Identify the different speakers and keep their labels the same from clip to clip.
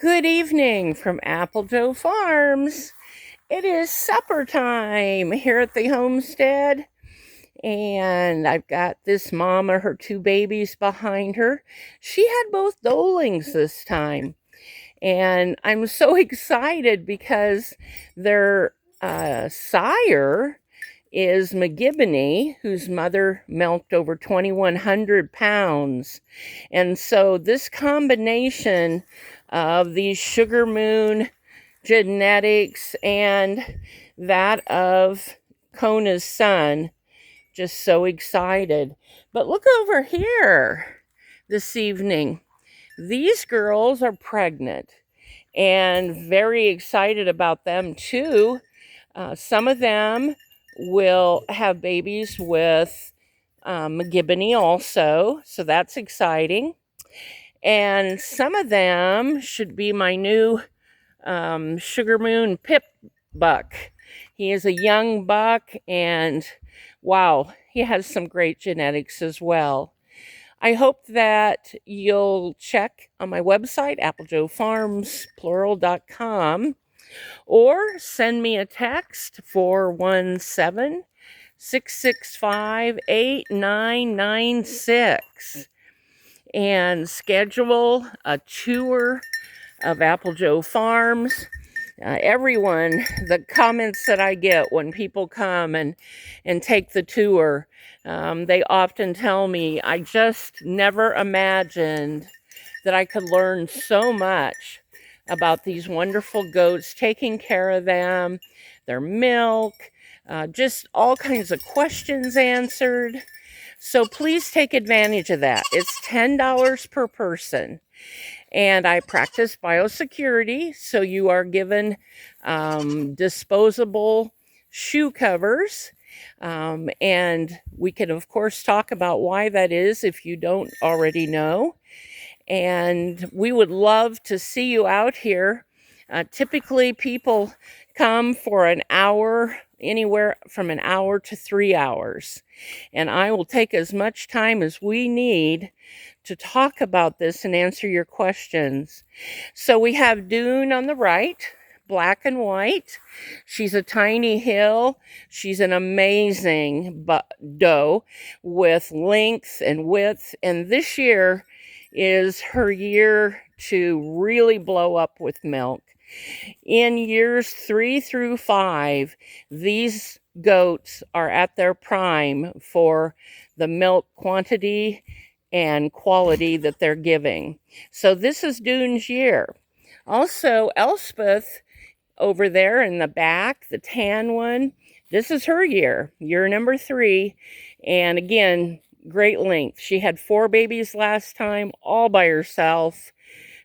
Speaker 1: Good evening from AppleJo Farms. It is supper time here at the homestead, and I've got this mama, her two babies behind her. She had both dolings this time, and I'm so excited because their sire is McGibbony, whose mother milked over 2,100 pounds. And so this combination of these Sugar Moon genetics and that of Kona's son, just so excited. But look over here this evening. These girls are pregnant and very excited about them too. Some of them will have babies with McGibbony also, so that's exciting. And some of them should be my new Sugar Moon Pip buck. He is a young buck, and wow, he has some great genetics as well. I hope that you'll check on my website, applejofarmsplural.com, or send me a text 417-665-8996 and schedule a tour of AppleJo Farms. Everyone, the comments that I get when people come and take the tour, they often tell me, I just never imagined that I could learn so much about these wonderful goats, taking care of them, their milk, just all kinds of questions answered. So please take advantage of that. It's $10 per person. And I practice biosecurity, so you are given disposable shoe covers. And we can, of course, talk about why that is if you don't already know. And we would love to see you out here. Typically, people come for an hour, anywhere from an hour to 3 hours. And I will take as much time as we need to talk about this and answer your questions. So we have Dune on the right, black and white. She's a tiny hill. She's an amazing doe with length and width. And this year is her year to really blow up with milk. In years 3 through 5, these goats are at their prime for the milk quantity and quality that they're giving. So this is Dune's year. Also, Elspeth over there in the back, the tan one, this is her year number 3. And again, great length. She had 4 babies last time, all by herself.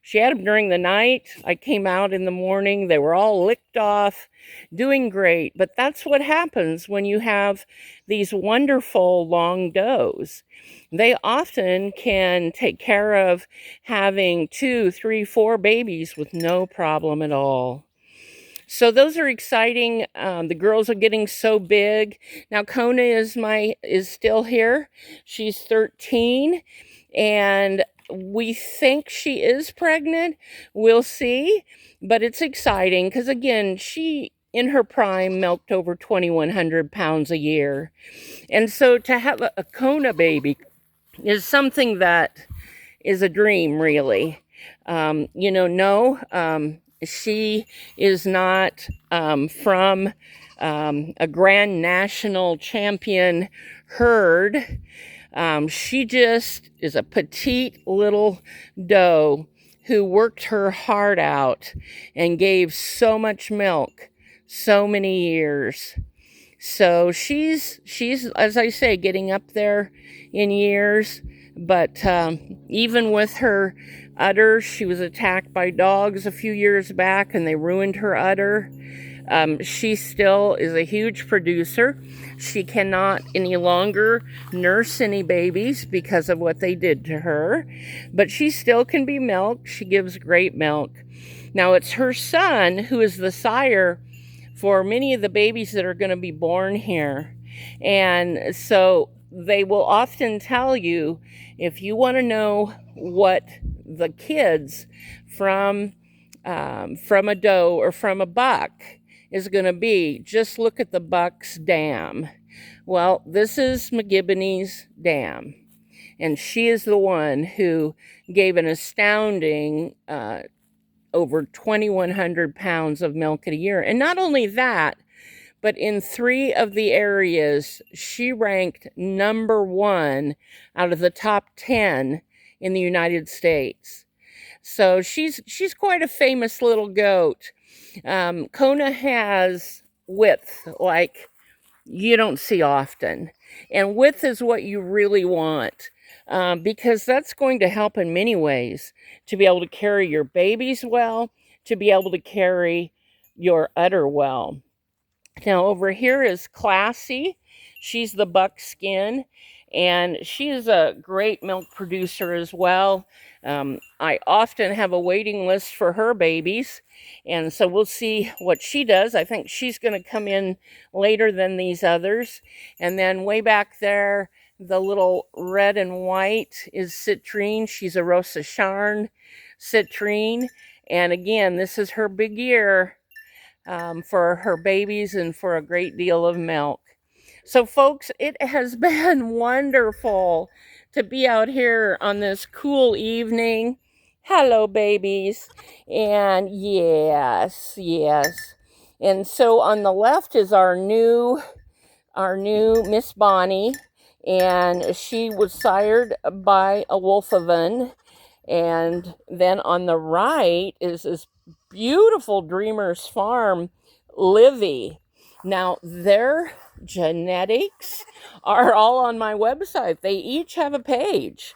Speaker 1: She had them during the night. I came out in the morning. They were all licked off, doing great. But that's what happens when you have these wonderful long does. They often can take care of having 2, 3, 4 babies with no problem at all. So those are exciting. The girls are getting so big. Now Kona is still here. She's 13, and we think she is pregnant. We'll see, but it's exciting because again, she in her prime milked over 2,100 pounds a year. And so to have a Kona baby is something that is a dream, really. She is not from a grand national champion herd. She just is a petite little doe who worked her heart out and gave so much milk so many years. So she's as I say, getting up there in years. But even with her udder, she was attacked by dogs a few years back and they ruined her udder. She still is a huge producer. She cannot any longer nurse any babies because of what they did to her, but she still can be milked. She gives great milk. Now it's her son who is the sire for many of the babies that are going to be born here. And so they will often tell you, if you want to know what the kids from from a doe or from a buck is going to be, just look at the buck's dam. Well, this is McGibney's dam, and she is the one who gave an astounding over 2,100 pounds of milk a year. And not only that, but in 3 of the areas, she ranked number 1 out of the top 10 in the United States. So she's quite a famous little goat. Kona has width like you don't see often. And width is what you really want, because that's going to help in many ways to be able to carry your babies well, to be able to carry your udder well. Now over here is Classy. She's the buckskin, and she is a great milk producer as well. I often have a waiting list for her babies, and so we'll see what she does. I think she's going to come in later than these others. And then way back there, the little red and white is Citrine. She's a Rosa Charn Citrine. And again, this is her big year for her babies and for a great deal of milk. So folks, it has been wonderful to be out here on this cool evening. Hello, babies. And yes. And so on the left is our new Miss Bonnie, and she was sired by a Wolfoven. And then on the right is this beautiful Dreamer's Farm Livy. Now, their genetics are all on my website. They each have a page.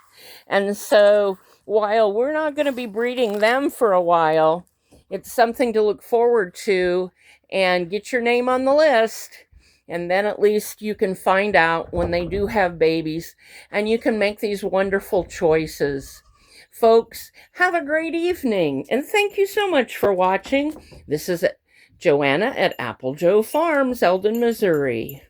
Speaker 1: And so while we're not going to be breeding them for a while, it's something to look forward to and get your name on the list. And then at least you can find out when they do have babies, and you can make these wonderful choices. Folks, have a great evening, and thank you so much for watching. This is Joanna at AppleJo Farms, ELDON, Missouri.